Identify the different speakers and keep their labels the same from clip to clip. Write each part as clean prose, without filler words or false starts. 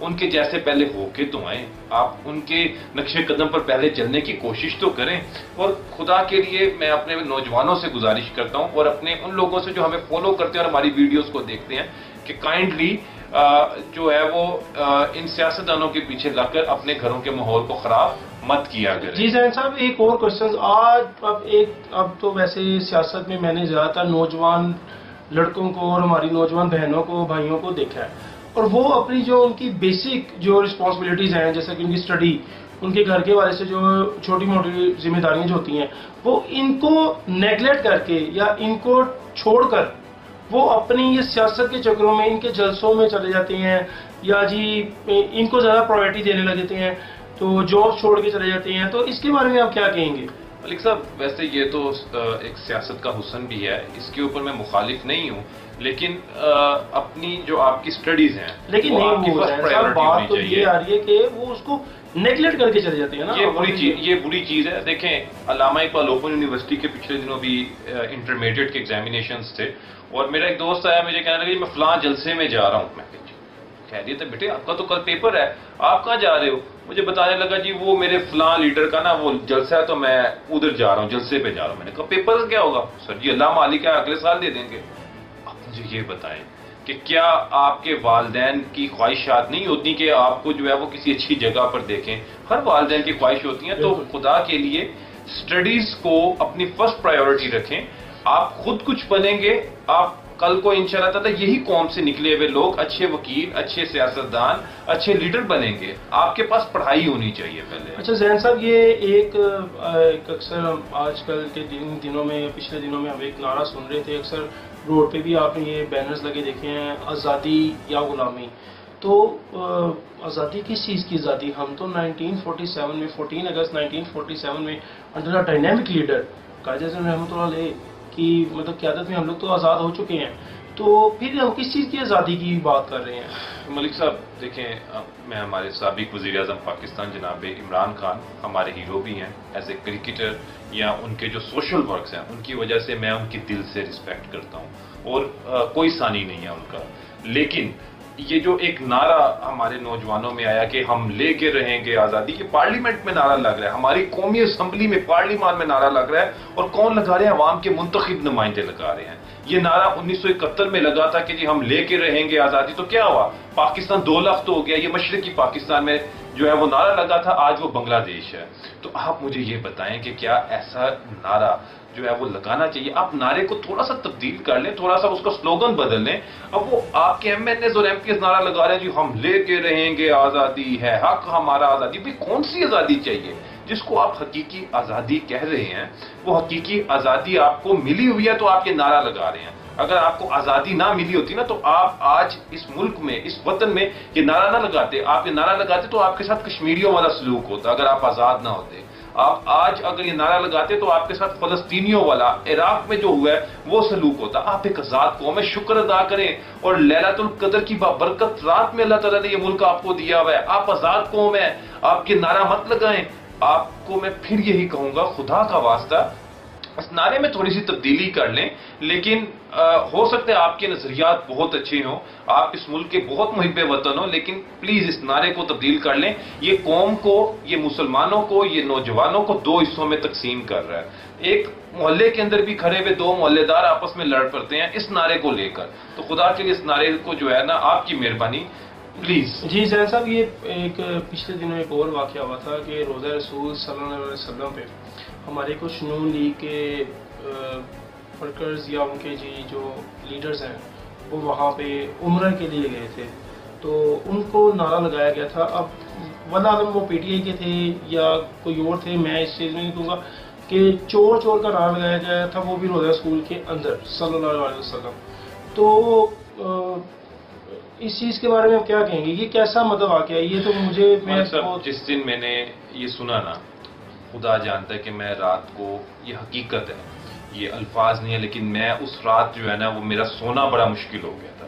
Speaker 1: ان کے جیسے پہلے ہو کے تو آئیں, آپ ان کے نقش قدم پر پہلے چلنے کی کوشش تو کریں. اور خدا کے لیے میں اپنے نوجوانوں سے گزارش کرتا ہوں اور اپنے ان لوگوں سے جو ہمیں فالو کرتے ہیں اور ہماری ویڈیوز کو دیکھتے ہیں کہ کائنڈلی جو ہے وہ ان سیاستدانوں کے پیچھے لگ کر اپنے گھروں کے ماحول کو خراب مت کیا کریں.
Speaker 2: جی زین صاحب, ایک اور کوشچن آج اب تو ویسے سیاست میں نے زیادہ تر نوجوان لڑکوں کو اور ہماری نوجوان بہنوں کو بھائیوں کو دیکھا ہے, اور وہ اپنی جو ان کی بیسک جو رسپانسبلٹیز ہیں, جیسے کہ ان کی اسٹڈی, ان کے گھر کے والے سے جو چھوٹی موٹی ذمہ داریاں جو ہوتی ہیں, وہ ان کو نیگلیکٹ کر کے یا ان کو چھوڑ کر وہ اپنی یہ سیاست کے چکروں میں ان کے جلسوں میں چلے جاتے ہیں, یا جی ان کو زیادہ پرائیورٹی دینے لگ جاتے ہیں, تو جاب چھوڑ کے چلے جاتے ہیں. تو اس کے بارے میں آپ کیا کہیں گے؟
Speaker 1: ملک صاحب, ویسے یہ تو ایک سیاست کا حسن بھی ہے, اس کے اوپر میں مخالف نہیں ہوں, لیکن اپنی جو آپ کی سٹڈیز ہیں
Speaker 2: لیکن بات تو یہ آ رہی ہے کہ وہ اس کو نیگلیکٹ کر کے چلے جاتے ہیں نا.
Speaker 1: یہ بری چیز ہے. دیکھیں, علامہ اقبال اوپن یونیورسٹی کے پچھلے دنوں بھی انٹرمیڈیٹ کے ایگزامینیشنز تھے, اور میرا ایک دوست آیا, مجھے کہنے لگا میں فلاں جلسے میں جا رہا ہوں. میں خیریت ہے بیٹے, آپ کا تو کل پیپر ہے, آپ کہاں جا رہے ہو؟ مجھے بتانے لگا جی وہ میرے فلاں لیڈر کا نا وہ جلسہ ہے تو میں ادھر جا رہا ہوں, جلسے پہ جا رہا ہوں. میں نے کہا پیپر کیا ہوگا؟ سر جی اللہ مالک ہے, اگلے سال دے دیں گے. اب مجھے یہ بتائیں کہ کیا آپ کے والدین کی خواہشات نہیں ہوتی کہ آپ کو جو ہے وہ کسی اچھی جگہ پر دیکھیں؟ ہر والدین کی خواہش ہوتی ہیں. تو خدا کے لیے سٹڈیز کو اپنی فرسٹ پرائیورٹی رکھیں. آپ خود کچھ بنیں گے, آپ کل کو انشاءاللہ تعالی یہی قوم سے نکلے ہوئے لوگ اچھے وکیل, اچھے سیاستدان, اچھے لیڈر بنیں گے. آپ کے پاس پڑھائی ہونی چاہیے پہلے.
Speaker 2: اچھا زین صاحب, یہ ایک اکثر آج کل کے دنوں میں, پچھلے دنوں میں ہم ایک نعرہ سن رہے تھے, اکثر روڈ پہ بھی آپ نے یہ بینرز لگے دیکھے ہیں, آزادی یا غلامی. تو آزادی کس چیز کی آزادی؟ ہم تو 1947 میں 14 اگست 1947 میں under dynamic leader Quaid Azam رحمۃ اللہ علیہ کی مطلب قیادت میں ہم لوگ تو آزاد ہو چکے ہیں. تو پھر ہم کس چیز کی آزادی کی بات کر رہے ہیں؟
Speaker 1: ملک صاحب دیکھیں, میں ہمارے سابق وزیر اعظم پاکستان جناب عمران خان ہمارے ہیرو بھی ہیں ایز اے کرکٹر, یا ان کے جو سوشل ورکس ہیں ان کی وجہ سے میں ان کی دل سے رسپیکٹ کرتا ہوں, اور کوئی ثانی نہیں ہے ان کا. لیکن یہ جو ایک نعرہ ہمارے نوجوانوں میں آیا کہ ہم لے کے رہیں گے آزادی, یہ پارلیمنٹ میں نعرہ لگ رہا ہے, ہماری قومی اسمبلی میں پارلیمان میں نعرہ لگ رہا ہے, اور کون لگا رہے ہیں؟ عوام کے منتخب نمائندے لگا رہے ہیں. یہ نعرہ 1971 میں لگا تھا کہ جی ہم لے کے رہیں گے آزادی, تو کیا ہوا؟ پاکستان 2 لاکھ تو ہو گیا. یہ مشرقی پاکستان میں جو ہے وہ نعرہ لگا تھا, آج وہ بنگلہ دیش ہے. تو آپ مجھے یہ بتائیں کہ کیا ایسا نعرہ جو ہے وہ لگانا چاہیے؟ آپ نعرے کو تھوڑا سا تبدیل کر لیں, تھوڑا سا اس کا سلوگن بدل لیں. اب وہ آپ کے ایم این ایز اور ایم پی ایز نعرہ لگا رہے ہیں جی ہم لے کے رہیں گے آزادی ہے, حق ہمارا آزادی. بھائی کون سی آزادی چاہیے؟ جس کو آپ حقیقی آزادی کہہ رہے ہیں وہ حقیقی آزادی آپ کو ملی ہوئی ہے تو آپ یہ نعرہ لگا رہے ہیں. اگر آپ کو آزادی نہ ملی ہوتی نا تو آپ آج اس ملک میں, اس وطن میں یہ نعرہ نہ لگاتے. آپ یہ نعرہ لگاتے تو آپ کے ساتھ کشمیریوں والا سلوک ہوتا اگر آپ آزاد نہ ہوتے. آپ آج اگر یہ نعرہ لگاتے تو آپ کے ساتھ فلسطینیوں والا عراق میں جو ہوا ہے وہ سلوک ہوتا. آپ ایک آزاد قوم ہے, شکر ادا کریں, اور لیلۃ القدر کی بابرکت رات میں اللہ تعالیٰ نے یہ ملک آپ کو دیا ہوا ہے. آپ آزاد قوم ہے, آپ کے نعرہ مت لگائیں. آپ کو میں پھر یہی کہوں گا, خدا کا واسطہ اس نعرے میں تھوڑی سی تبدیلی کر لیں. لیکن ہو سکتا ہے آپ کے نظریات بہت اچھے ہوں, آپ اس ملک کے بہت محب وطن ہوں, لیکن پلیز اس نعرے کو تبدیل کر لیں. یہ قوم کو, یہ مسلمانوں کو, یہ نوجوانوں کو 2 حصوں میں تقسیم کر رہا ہے. ایک محلے کے اندر بھی کھڑے ہوئے 2 محلے دار آپس میں لڑ پڑتے ہیں اس نعرے کو لے کر. تو خدا کے لیے اس نعرے کو جو ہے نا, آپ کی مہربانی پلیز.
Speaker 2: جی زین صاحب, یہ ایک پچھلے دنوں ایک اور واقعہ ہوا تھا کہ روزہ رسول صلی اللہ علیہ وسلم پہ ہمارے کچھ نون لیگ کے ورکرز یا ان کے جو لیڈرز ہیں وہ وہاں پہ عمرہ کے لیے گئے تھے. تو ان کو نعرہ لگایا گیا تھا. اب واللہ عالم وہ پی ٹی آئی کے تھے یا کوئی اور تھے, میں اس چیز میں نہیں کہوں گا, کہ چور چور کا نعرہ لگایا گیا تھا, وہ بھی روزہ رسول کے اندر صلی اللہ علیہ وسلم. تو اس چیز کے بارے میں آپ کیا کہیں گے؟ یہ کیسا مطلب واقعہ ہے؟ یہ تو مجھے
Speaker 1: جس دن میں نے یہ سنا نا, خدا جانتا ہے کہ میں رات کو, یہ حقیقت ہے, یہ الفاظ نہیں ہے, لیکن میں اس رات جو ہے نا وہ میرا سونا بڑا مشکل ہو گیا تھا.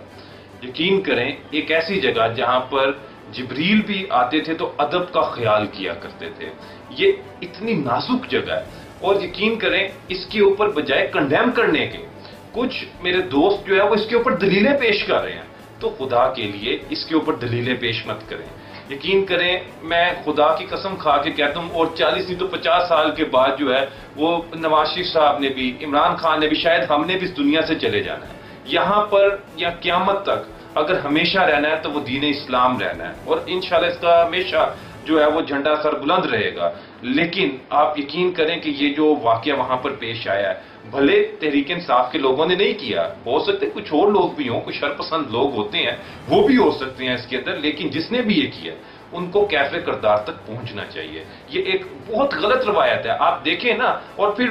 Speaker 1: یقین کریں, ایک ایسی جگہ جہاں پر جبریل بھی آتے تھے تو ادب کا خیال کیا کرتے تھے, یہ اتنی نازک جگہ ہے. اور یقین کریں اس کے اوپر بجائے کنڈیم کرنے کے, کچھ میرے دوست جو ہے وہ اس کے اوپر دلیلیں پیش کر رہے ہیں. تو خدا کے لیے اس کے اوپر دلیلیں پیش مت کریں. یقین کریں میں خدا کی قسم کھا کے کہتا ہوں، اور 40 نہیں تو 50 سال کے بعد جو ہے وہ نواز شریف صاحب نے بھی، عمران خان نے بھی، شاید ہم نے بھی اس دنیا سے چلے جانا ہے. یہاں پر یا قیامت تک اگر ہمیشہ رہنا ہے تو وہ دین اسلام رہنا ہے، اور انشاءاللہ اس کا ہمیشہ جو ہے وہ جھنڈا سر بلند رہے گا. لیکن آپ یقین کریں کہ یہ جو واقعہ وہاں پر پیش آیا ہے، بھلے تحریک انصاف کے لوگوں نے نہیں کیا، ہو سکتے کچھ اور لوگ بھی ہوں، کچھ شرپسند لوگ ہوتے ہیں وہ بھی ہو سکتے ہیں اس کے اندر، لیکن جس نے بھی یہ کیا ان کو کیف کردار تک پہنچنا چاہیے. یہ ایک بہت غلط روایت ہے. آپ دیکھیں نا، اور پھر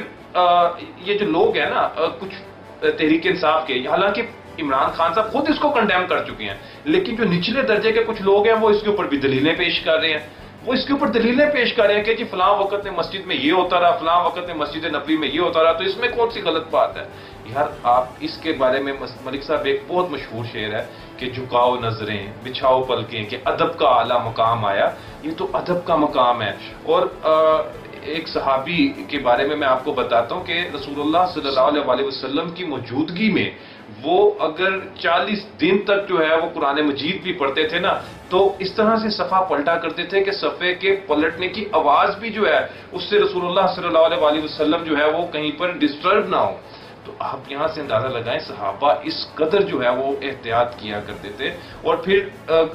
Speaker 1: یہ جو لوگ ہیں نا کچھ تحریک انصاف کے، حالانکہ عمران خان صاحب خود اس کو کنڈیم کر چکے ہیں، لیکن جو نچلے درجے کے کچھ لوگ ہیں وہ اس کے اوپر بھی دلیلیں پیش کر رہے ہیں. وہ اس کے اوپر دلیلیں پیش کر رہے ہیں کہ جی فلاں وقت میں مسجد میں یہ ہوتا رہا، فلاں وقت میں مسجد نبوی میں یہ ہوتا رہا، تو اس میں کون سی غلط بات ہے؟ یار آپ اس کے بارے میں ملک صاحب ایک بہت مشہور شعر ہے کہ جھکاؤ نظریں بچھاؤ پلکیں کہ ادب کا اعلیٰ مقام آیا. یہ تو ادب کا مقام ہے. اور ایک صحابی کے بارے میں آپ کو بتاتا ہوں کہ رسول اللہ صلی اللہ علیہ وسلم کی موجودگی میں وہ اگر 40 دن تک جو ہے وہ قرآن مجید بھی پڑھتے تھے نا، تو اس طرح سے صفحہ پلٹا کرتے تھے کہ صفحے کے پلٹنے کی آواز بھی جو ہے اس سے رسول اللہ صلی اللہ علیہ وسلم جو ہے وہ کہیں پر ڈسٹرب نہ ہو. تو آپ یہاں سے اندازہ لگائیں صحابہ اس قدر جو ہے وہ احتیاط کیا کرتے تھے. اور پھر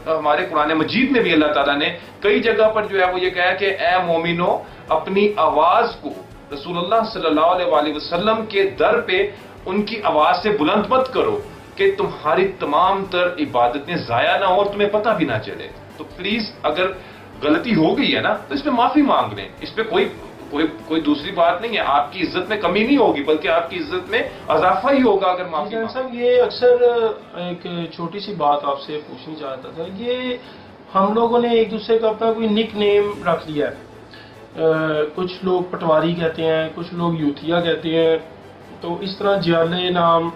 Speaker 1: ہمارے قرآن مجید میں بھی اللہ تعالیٰ نے کئی جگہ پر جو ہے وہ یہ کہا کہ اے مومنو اپنی آواز کو رسول اللہ صلی اللہ علیہ وسلم کے در پہ ان کی آواز سے بلند مت کرو کہ تمہاری تمام تر عبادتیں ضائع نہ ہو اور تمہیں پتہ بھی نہ چلے. تو پلیز اگر غلطی ہو گئی ہے نا تو اس پہ معافی مانگ لیں. اس پہ کوئی دوسری بات نہیں ہے. آپ کی عزت میں کمی نہیں ہوگی بلکہ آپ کی عزت میں اضافہ ہی ہوگا اگر معافی مانگیں.
Speaker 2: صاحب یہ اکثر ایک چھوٹی سی بات آپ سے پوچھنی چاہتا تھا، یہ ہم لوگوں نے ایک دوسرے کا اپنا کوئی نک نیم رکھ لیا ہے. کچھ لوگ پٹواری کہتے ہیں، کچھ لوگ یوتھیا کہتے ہیں، تو اس طرح جیالے نام.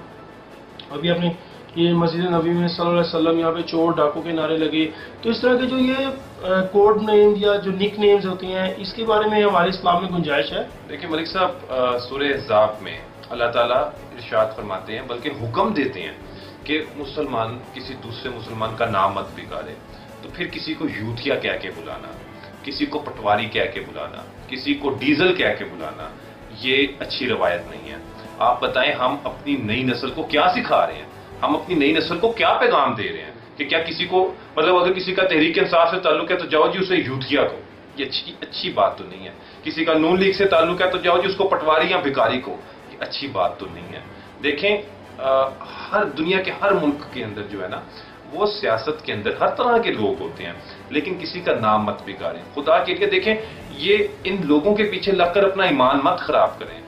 Speaker 2: ابھی اپنی یہ مسجد نبی میں صلی اللہ علیہ وسلم یہاں پہ چور ڈاکو کے نعرے لگے. تو اس طرح کے جو یہ کوڈ نیم یا جو نک نیمز ہوتے ہیں، اس کے بارے میں ہمارے اسلام میں گنجائش ہے؟
Speaker 1: دیکھیں ملک صاحب، سورہ احزاب میں اللہ تعالیٰ ارشاد فرماتے ہیں، بلکہ حکم دیتے ہیں کہ مسلمان کسی دوسرے مسلمان کا نام مت بگاڑے. تو پھر کسی کو یوتھیا کہہ کے بلانا، کسی کو پٹواری کہہ کے بلانا، کسی کو ڈیزل کہہ کے بلانا، یہ اچھی روایت نہیں ہے. آپ بتائیں ہم اپنی نئی نسل کو کیا سکھا رہے ہیں؟ ہم اپنی نئی نسل کو کیا پیغام دے رہے ہیں کہ کیا کسی کو مطلب اگر کسی کا تحریک انصاف سے تعلق ہے تو جاؤ جی اسے یوتھیا کو؟ یہ اچھی بات تو نہیں ہے. کسی کا نون لیگ سے تعلق ہے تو جاؤ جی اس کو پٹواری یا بھکاری کو. یہ اچھی بات تو نہیں ہے. دیکھیں ہر دنیا کے ہر ملک کے اندر جو ہے نا وہ سیاست کے اندر ہر طرح کے لوگ ہوتے ہیں، لیکن کسی کا نام مت بگاڑیں خدا کے لیے. دیکھیں یہ ان لوگوں کے پیچھے لگ کر اپنا ایمان مت خراب کریں،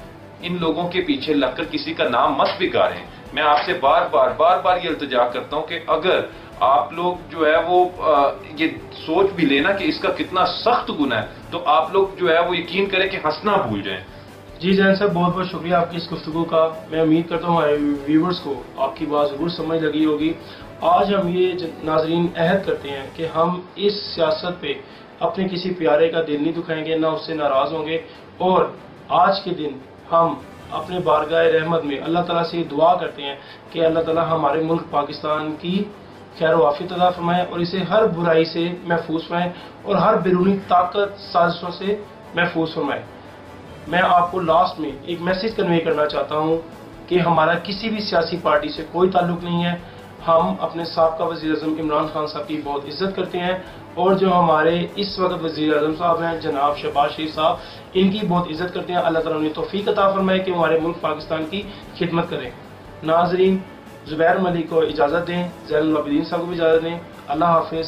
Speaker 1: ان لوگوں کے پیچھے لگ کر کسی کا نام مت بگاڑیں. میں آپ سے بار بار یہ التجا کرتا ہوں کہ اگر آپ لوگ جو ہے وہ یہ سوچ بھی لینا کہ اس کا کتنا سخت گناہ ہے تو آپ لوگ جو ہے وہ یقین کریں کہ ہنسنا بھول جائیں.
Speaker 2: جی زین صاحب بہت بہت شکریہ آپ کی اس گفتگو کا. میں امید کرتا ہوں ہمارے ویورز کو آپ کی بات ضرور سمجھ لگی ہوگی. آج ہم یہ ناظرین عہد کرتے ہیں کہ ہم اس سیاست پہ اپنے کسی پیارے کا دل نہیں دکھائیں گے، نہ اس سے ناراض ہوں گے. اور آج کے دن ہم اپنے بارگاہ رحمت میں اللہ تعالیٰ سے دعا کرتے ہیں کہ اللہ تعالیٰ ہمارے ملک پاکستان کی خیر و عافیت عطا فرمائے اور اسے ہر برائی سے محفوظ فرمائے اور ہر بیرونی طاقت سازشوں سے محفوظ فرمائے. میں آپ کو لاسٹ میں ایک میسج کنوے کرنا چاہتا ہوں کہ ہمارا کسی بھی سیاسی پارٹی سے کوئی تعلق نہیں ہے. ہم اپنے سابقہ وزیر اعظم عمران خان صاحب کی بہت عزت کرتے ہیں، اور جو ہمارے اس وقت وزیر اعظم صاحب ہیں جناب شہباز شریف صاحب، ان کی بہت عزت کرتے ہیں. اللہ تعالیٰ نے توفیق عطا فرمائے کہ ہمارے ملک پاکستان کی خدمت کریں. ناظرین زبیر ملک کو اجازت دیں، زین العابدین صاحب کو بھی اجازت دیں. اللہ حافظ.